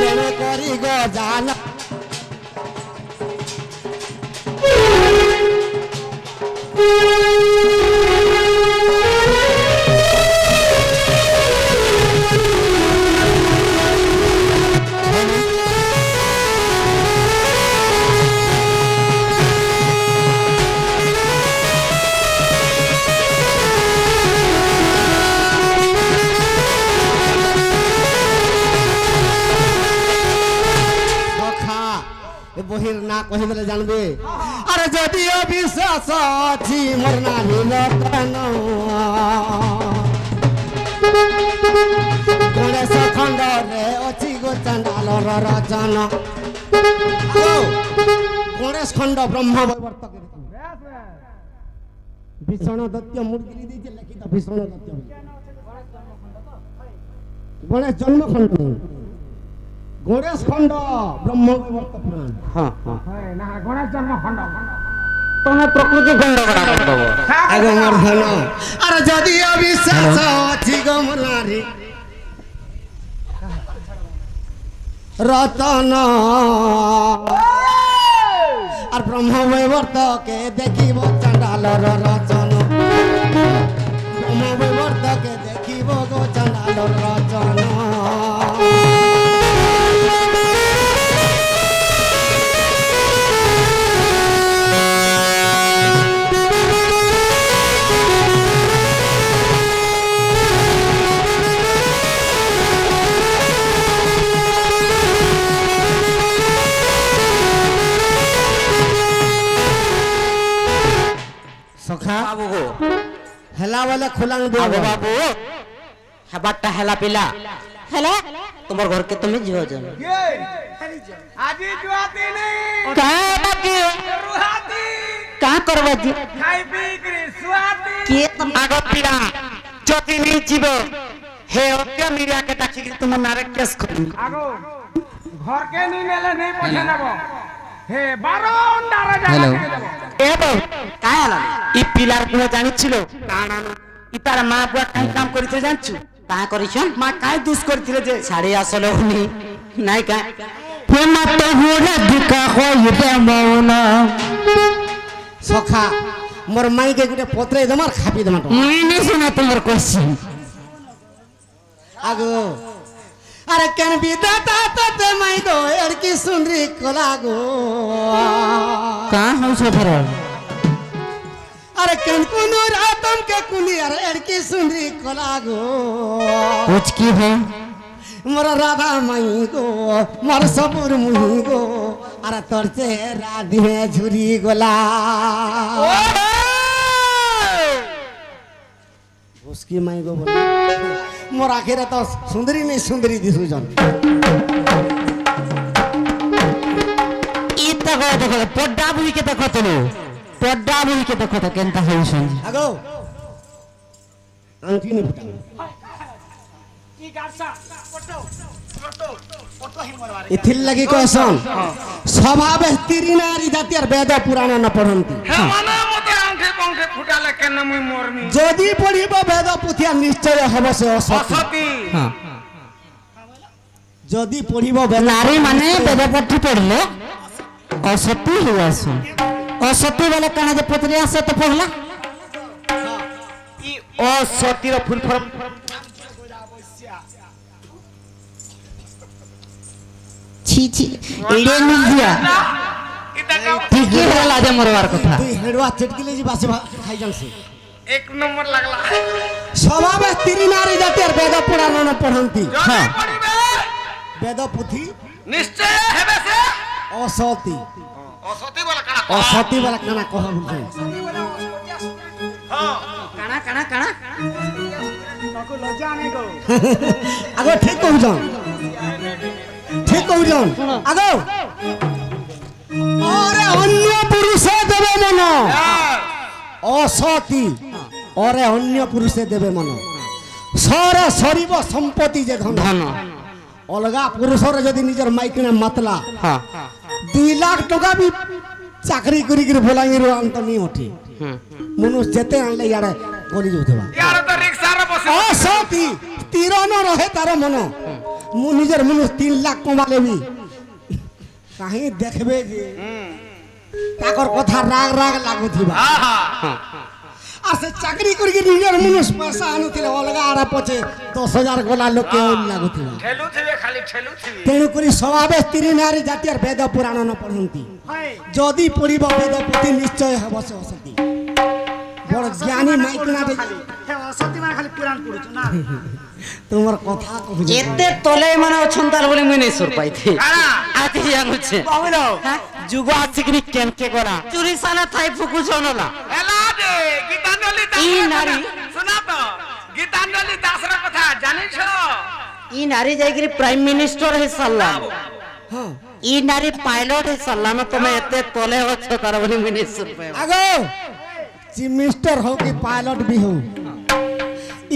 तेणु करी गो जान বহির না কহি বলে জানবে আরে যদিও বিশ্বাস আছে মোর না লীলতন গণেশ খণ্ডরে অছি গো চান্ডালর রচন গণেশ খণ্ড ব্রহ্ম বৈবর্তক ভীষণ দত্ত মুরগিরি দিয়েছে লিখিত ভীষণ দত্ত গণেশ জন্ম খণ্ড গণেশ খণ্ড ব্রহ্ম বৈবর্ত পুরাণ হ্যাঁ না গণেশ জন্ম খণ্ড তুমি প্রকৃতি খণ্ড করা করব আগে মর্ধন আর যদি অবিশ্বাস ଅଛି গমনারি রতন আর ব্রহ্ম বৈবর্তকে দেখিব চান্ডালর রচন ব্রহ্ম বৈবর্তকে দেখিব গো চান্ডালর রচন সখা বাবু হেলা বলে খোলাং দে আগে বাবু হেবারটা হেলা পিলা হেলা তোমার ঘরকে তুমি জিও জন আজি জুয়াতি নেই কা বাকি রুহাতি কা করবা জি খাই পি করে সুয়াতি কে তুমি আগত পিলা যদি নি জীব হে ওকে মিরিয়াকে ডাকি তোমার নারে কেস করি আগো ঘরকে নি নেলে নেই পয়সা নেব হে বারণ দারা জায়গা দিয়ে দেব এ বউ কা হলা ই পিলার কোন জানিছিল কানানো ই তার মা বুয়া কাই কাম করিতে জানছু কা করিছ মা কাই দুষ করিছিল যে ছাড়ি আসলে উনি নাই কা প্রেমা তো হুরে দুকা হইবে মৌনা সখা মোর মাইকে গুটে পত্রে দমার খাপি দমা মুই নি শুনা তোমার কোশ্চেন আগো আরে কেন বিদাতা ততে মাই গো এড়কি সুন্দরী কলা গো কা হইছ ফের अरे कन कुनो रातम के कुनी अरे एड़की सुंदरी कला गो कुछ की है मोर राधा माई गो मोर सबुर मुही गो अरे तोर से राधी में झुरी गोला उसकी माई गो बोल मोर आखिर तो सुंदरी नहीं सुंदरी दिसु जन ই দেখো দেখো পড্ডা বুই কে দেখো তুমি পড্ডা বুই কে দেখো তো কেনতা হইছ আগো আংটি নি ফুটা কি গাছা পটো পটো পটো হি মরবারে इथिल लगी कहसन स्वभाव स्त्री नारी जाति और वेद पुराण न पढ़ंती হে মানে মতে আংঠে পংঠে ফুটালে কেন মুই মরমি যদি পড়িব বেদ পুথিয়া নিশ্চয় হব সে অসতি অসতি হ্যাঁ যদি পড়িব বেদ নারী মানে বেদপঠি পড়লে অসতী হয়ে আসে অসতী বলে কানে যে পত্রে আসে তো পড়লা ই অসতির ফুল ফরম ছি ছি এড়ে নিয়া ঠিকই হলা যে মরবার কথা তুই হেডওয়া চেটকিলে যে বাসে খাই জানছি এক নম্বর লাগলা স্বভাবে স্ত্রী নারী জাতির বেদ পুরাণ পড়ন্তি হ্যাঁ পড়িবে বেদ পুঁথি নিশ্চয় হেবে সে অসতি অসতি বলা কানা অসতি বলা কানা কহ বলছে হ্যাঁ কানা কানা কানা তাকে লজ্জা নাই গো আগো ঠিক কহুছন ঠিক কহুছন আগো ওরে অন্য পুরুষে দেবে মন অসতি ওরে অন্য পুরুষে দেবে মন সরে সরিব সম্পত্তি যে ধন ধন অলগা পুরুষরে যদি নিজের মাইকিনা মাতলা হ্যাঁ 2 লাখ টাকা বি চাকরি করি করে ভোলাঙ্গির অন্ত নি ওঠে মনুষ যেতে আনলে ইয়ারে গলি যাউথবা यार तो रिक्शा रे बसे অসতি তীর ন রহে তার মন মু নিজের মনুষ 3 লাখ কমালে বি কাহি দেখবে যে তাকর কথা রাগ রাগ লাগুথিবা हां हां আর সে চাকরি করি করে নিজের মনুষ পয়সা আনুথিলে অলগা আড়া পছে 10,000 গোলা লোক কেউ লাগুথিবা ठेलू थिबे खाली ठेलू थिबे তেণু করি স্বভাবে স্ত্রী নারী জাতির বেদ পুরাণ ন পড়ন্তি যদি পড়িব বেদ পুঁথি নিশ্চয় হব সে অসতি বড় জ্ঞানী মাইকনাটে হে অসতি মানে খালি পুরাণ পড়ুছ না তোমার কথা কহুছ এতে তলে মানে অছন্তাল বলে মনে সুর পাইতে কানা আতি জানুছে কহিলো যুগ আছিকনি কেনকে গড়া চুরি সালা থাই ফুকু জনলা এলা দে গীতাঞ্জলি দাস ই নারী শোনা তো গীতাঞ্জলি দাসর কথা জানিছ ই নারী যাইকি প্রাইম মিনিস্টার হে সাল্লা হ্যাঁ ই নারী পাইলট হে সাল্লা না তুমি এতে তলে হচ্ছ তার বলে মনে সুর পাই আগো চিফ মিনিস্টার हो कि पायलट भी हो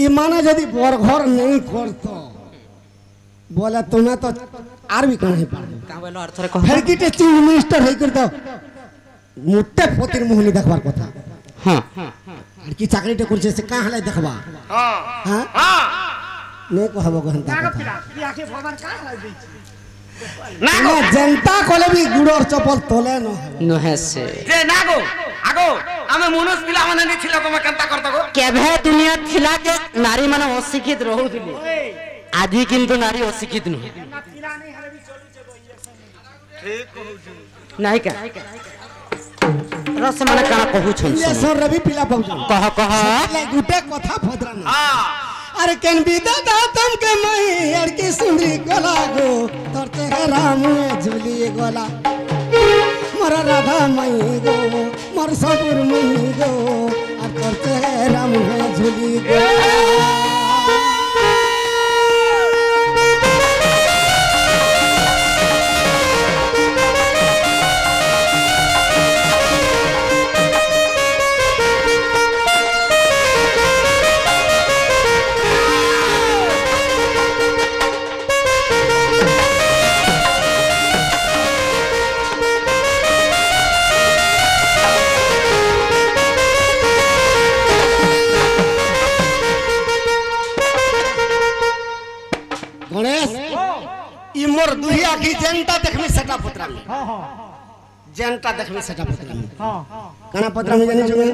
ई माने यदि बरघर नहीं करतो बोले तुम्हें तो आर भी कहीं पार কা বলো আর থরে কহ फिर की चिफ मिनिस्टर है कर तो मुट्टे पोतिर मुहनी देखबार কথা হ্যাঁ আর কি চাকরিটা করছে সে কাহ হলাই দেখবা हां হ্যাঁ हां नहीं कहबो गहनता তাকে কথা পিরা কি আকে ভগবান কাজ লাই দিছি না না গো जनता कोले भी गुड़र चपल तोले न নহেছে যে না গো আগো আমি মনুষ পিলা মানে নি ছিল তুমি কেনতা করতে গো কেভে দুনিয়া থিলা যে নারী মানে অশিক্ষিত রহুতিলে আজি কিন্তু নারী অশিক্ষিত নহে পিরা নেই হলে বি চলুছে গো ঠিক কহুছি নাই কা রস মানে কানা কহুছন ये सर रवि पिला पहुंचो কহ কহ লাই গুটে কথা ফদরানা हां अरे केन बिदा दातम के मई अर की सुंदरी गला गो तोर चेहरा मुए झुली गला मोर राधा मई गो मोर सबुर मई गो और तोर चेहरा मुए झुली गला गणेश ई मोर दुही आखी जनता देखमी सेटा पुत्रा में हां हां जनता देखमी सेटा पुत्रा में हां काना पत्रा में जानी जुगे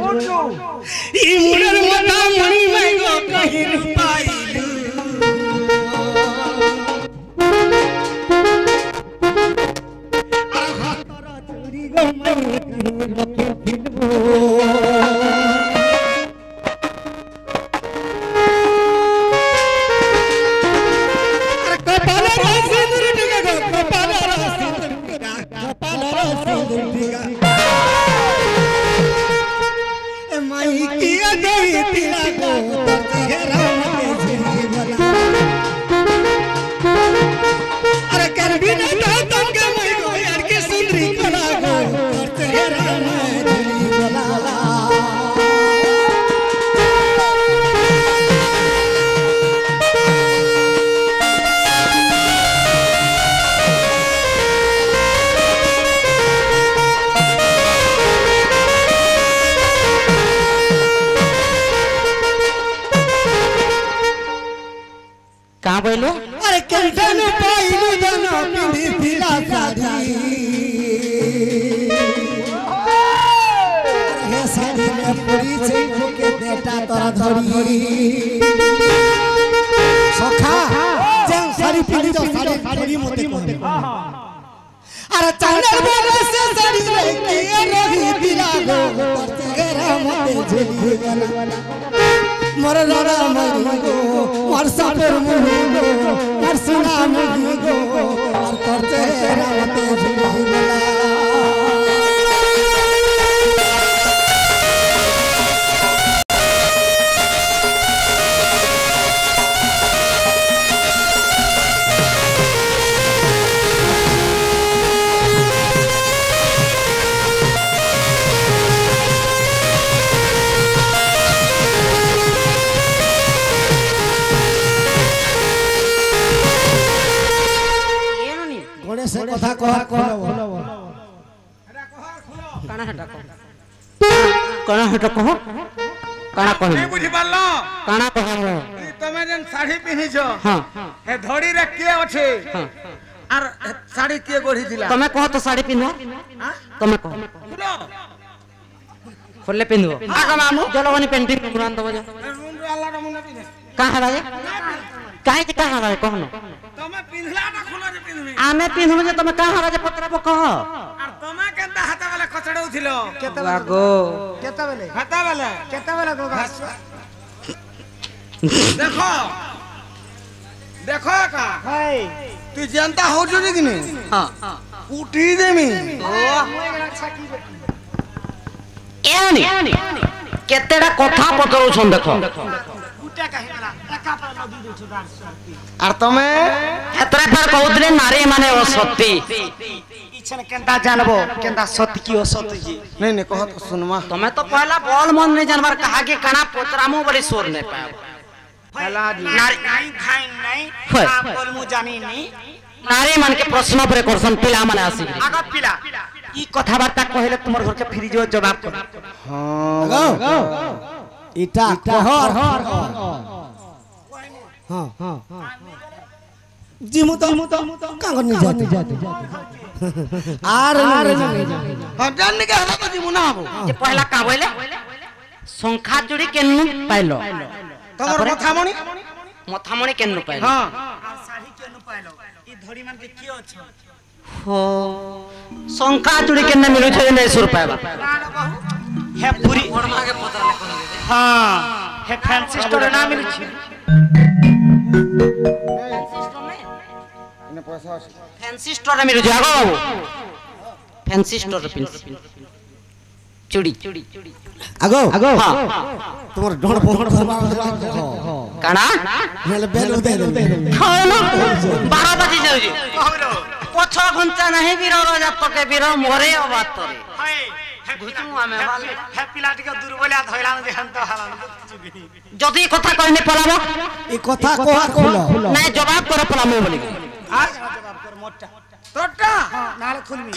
ई मुडर मता मणि में गो कहीं पाइलू आहा तोरा चोरी गो मई कहीं रखे फिरबो अरे कर भी ना तुम के मैं गो यार के सुंदरी कला गो तेरा मैं झुली गला का बोलो अरे कंठन पाइलू जना पिंदी पिला साड़ी हे साड़ी में पूरी छे के बेटा तोरा धरी सखा जे साड़ी पिंदी जो साड़ी थोड़ी मोते कहबे अरे चांदर बोले से साड़ी लेके रही दिला गो तेरा मते झेली गला मोर रारा मई गो मोर सापर मुही गो मोर सुना मुही गो और तेरा मते झेली गला से कथा कह काना हटा कह काना हटा कह काना कह नहीं बुझी पालो काना कह तमे जन साड़ी पिनी छो हां हे धड़ी रे के अछि हां आर साड़ी के गोढ़ी दिला तमे कह तो साड़ी पिनवा हां तमे कह खुलो खोले पिनवा आगा मामू जलवानी पेंटिंग कुरान दबो जा रूम वाला नमूना पिने कहां राजे काहे के कहां राजे कहनो तमे पिनला ना खुलो जे पिनबी आमे पिनहु जे तमे कहां राजे पत्रबो कह आर तमे केनता हाता वाला खचड़ौ थिलो लागो केता बेले गो देखो देखो का हाय तू जनता हो जो कि नहीं हां उठी देमी एनी केतेडा कथा पतरौ छन देखो गुटा काहेला एका पर नदी दे छोटा आर तमे हेतरा पर कहउतले नारी माने असती इछन केनता जानबो केनता सत्य की असत्य जी नहीं नहीं कहो तो सुनमा तमे तो पहला बोल मन नहीं जानबार कहा के कणा पोतरामो बड़ी सोर नहीं पाए हला जी नारी नहीं खाई नहीं होय। आप बोलमु जानी नहीं नारी मन के प्रश्न पर करसन पिला माने आसी आगा पिला ई कथाबार्ता कहले तुमर घर के फ्रिज जवाब कर हां इटा कहर हां हां जिमु तो कांगन नहीं जाते आर हां जान के हला तो जिमु ना हो जे पहला का बोले संखा चुड़ी केनु पाइलो तमर मथामणी केनु पाइलो हां साड़ी केनु पाइलो ई धड़ी मन के कियो छ हो संखा चुड़ी केने मिलु छै नहीं सुर पाएबा हे पूरी ओरमा के पता ले कोन दे हां हे फैंसी स्टोर ना मिली छी इने पैसा फैंसी स्टोर मिलु छै आगो बाबू फैंसी स्टोर पिन चुड़ी आगो हां तुम्हार ढोड़ पहुंच काना नेले बेल दे खाओ ना 12 बजे जाऊ जी पछो घंटा नहीं बिरो राजा तो के बिरो मोरे बात तोरे हाय हे घुचू आमे वाले हे पिलाटी के दुर्बलिया धइला न देखन तो हालान जदी কথা কইনে পলাবো এই কথা কোহা খুলো নাই জবাব করে পলামু বলি आज जवाब कर मोटा तोटा हां नाले खुलमी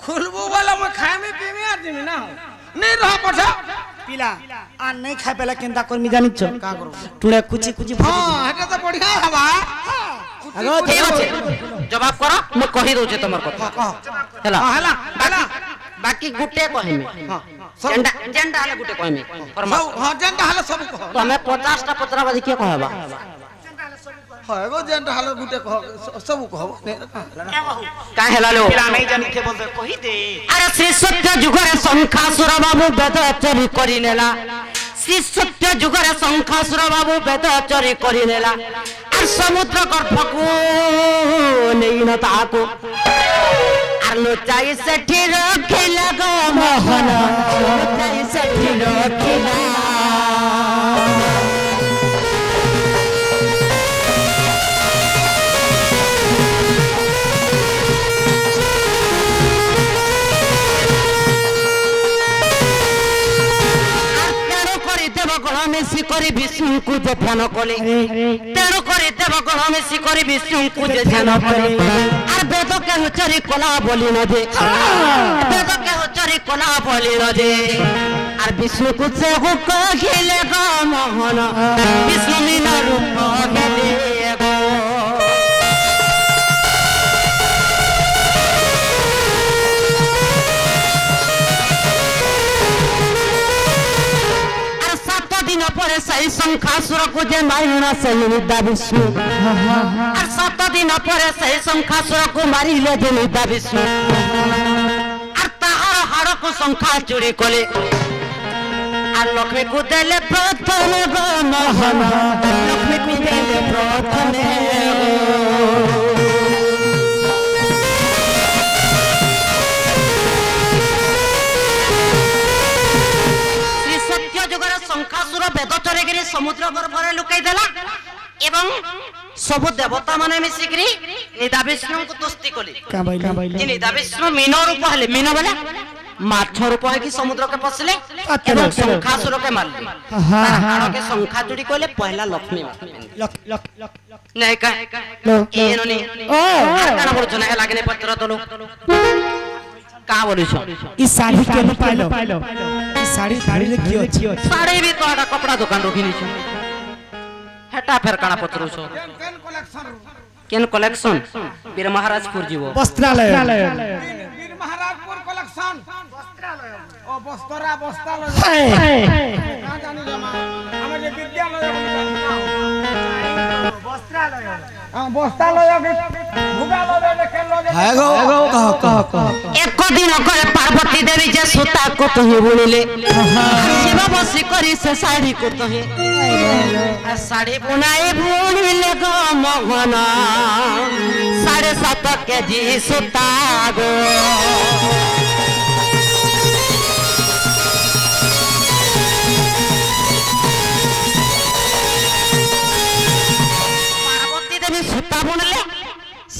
खुलबू वाला मैं खाए में पी में आदमी ना हो नहीं रहा पछा पिला आ नहीं खाए पहले केनता करमी जानि छ का करू टुडे कुची कुची हां हेटा तो बढ़िया हवा आगो ठीक আছে জবাব করো মই কহি দউছে তোমার কথা হেলা हला हला बाकी गुटे कहिमे हां जेंडा जेंडा हले गुटे कहिमे फरमा सब हां जनता हला सब कहो तमे 50 टा पत्राबाजी के कहबा हां एगो जनता हला गुटे कहो सब कहो के बहु का हेला लो पिला नहीं जानि थे बोलते कहि दे अरे श्री सत्य जुगरे शंखासुर बाबू वेद चोरी करी नेला श्री सत्य जुगरे शंखासुर बाबू वेद चोरी करी नेला और समुद्र गर्भको नहीं न ताको और लुचाई सेठी रखिला गो मोहन लुचाई सेठी रखिला मिसी करी विष्णु को जे ध्यान कले तेणु करी देव गण मिसी करी विष्णु को जे ध्यान कले आर वेद के उच्चारी कला बोली न दे वेद के उच्चारी कला बोली न दे आर विष्णु को से हो कहिले ग मोहन विष्णु मीन रूप गेले गो दिन पर सही शंखासुर को जे मारिना सही निदा विष्णु और 7 दिन पर सही शंखासुर को मारिले जे निदा विष्णु और ताहार हाड़ को शंखा चोरी कोले और लक्ष्मी को देले प्रथम गो मोहन लक्ष्मी को देले प्रथम शंखासुर वेद चरेगिरी समुद्र गर्भरे लुकाई देला एवं सब देवता माने मिसिकरी निदा विष्णु को तुष्टि कोली जे निदा विष्णु मीन रूप हले मीन बोले माछ रूप है कि समुद्र के पसले एवं शंखासुर के मारले हां के शंखा चुरी कोले पहला लक्ष्मी नहीं का एनोनी ओ काना बोलछ ना लागने पत्र तलो का बोलछ ई साड़ी के पाइलो ई साड़ी रे की अछि साड़ी भी तो आडा कपड़ा दुकान रखिनी छ हेटा फेर काना पत्रुछ केन कलेक्शन वीर महाराजपुर जीवो वस्त्रालय वीर महाराजपुर कलेक्शन वस्त्रालय ओ वस्त्रालय ना जानि जमा हम जे विद्यालय वस्त्रालय वस्त्रालय के भुगालय लेके लो कह एक दिन करे पार्वती देवी जे सूता को तही बुनिले शिव बसी करी से साड़ी को तही साड़ी बुनाई बुनिले गो मोहना 7.5 केजी सूता गो पार्वती देवी सूता बुनले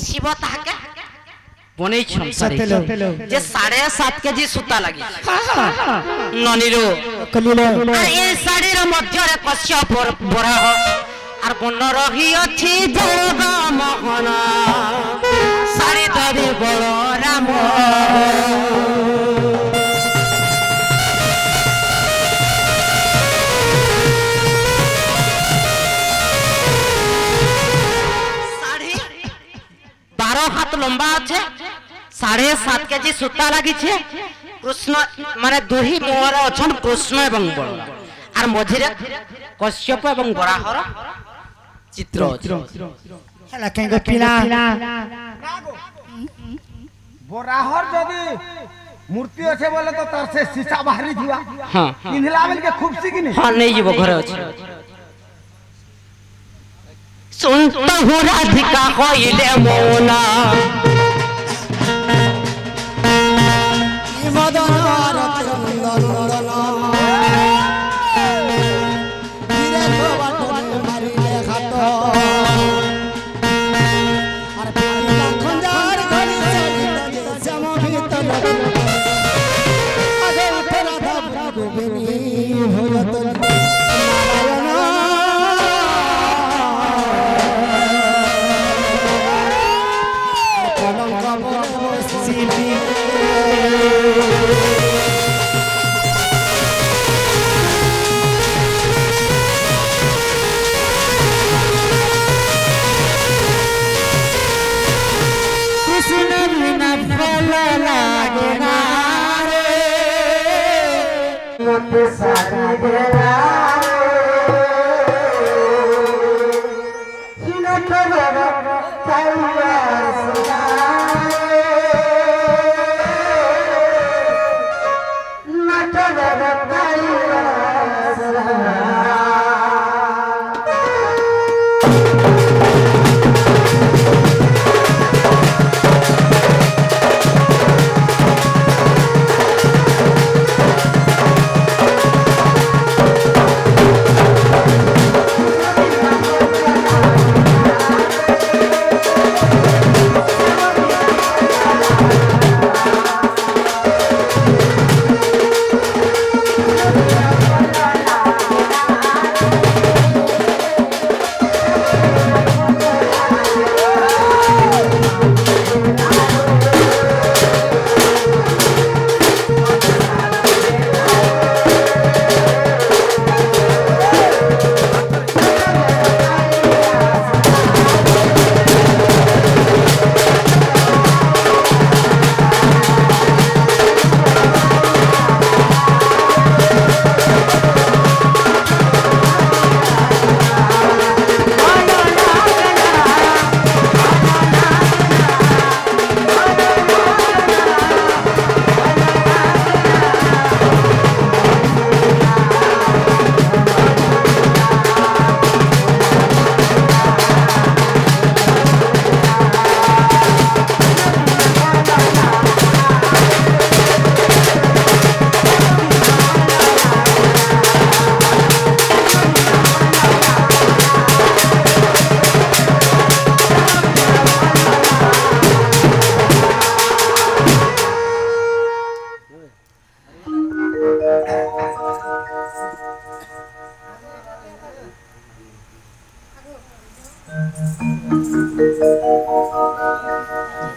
शिव ताके बनै छम जे 7.5 केजी सूता लागि ननिरो कलिलो आ ए साड़ी रो मध्य रे कश्यप बराह आर बन रही अछि जग मोहन साड़ी देवी बलराम साड़ी 12 हाथ लंबा আছে 7.5 केजी सूता लागि छे कृष्ण माने दुही मोहर अछन कृष्ण एवं बलराम आर मझिरे कश्यप एवं बराहर चित्र हला केगो पिला बराहर जदी मूर्ति আছে बोले तो तार से शीशा बाहरी दिवा हां पिनला बेल के खूबसी कि नहीं हां नहीं जीवो घरे अछि सुनता हूँ राधिका होइले मोना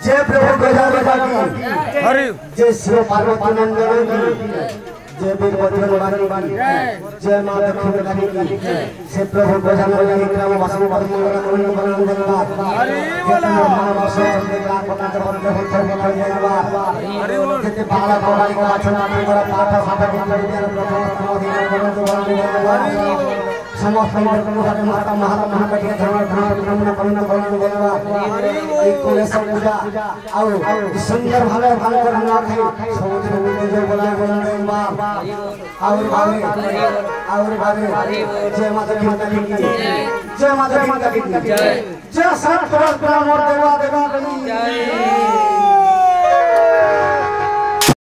যে প্রভু গজাবে বাকি যে শিব পার্বতী নন্দন যে বীরভদ্র বাণী যে মা দক্ষিণ কালী সে প্রভু গজাবে বাকি গ্রাম বাসন বাসন মঙ্গল মঙ্গল ধন্যবাদ হরি বল যেতে বাংলা বলাই আচরণ করা পাঠ সাধা সমস্ত মাতা মহাকালী সুন্দর ভাবে ভালো করে না খাই সমুদ্র জয় মাতা জয় মাতা জয় সব দেবা দেবা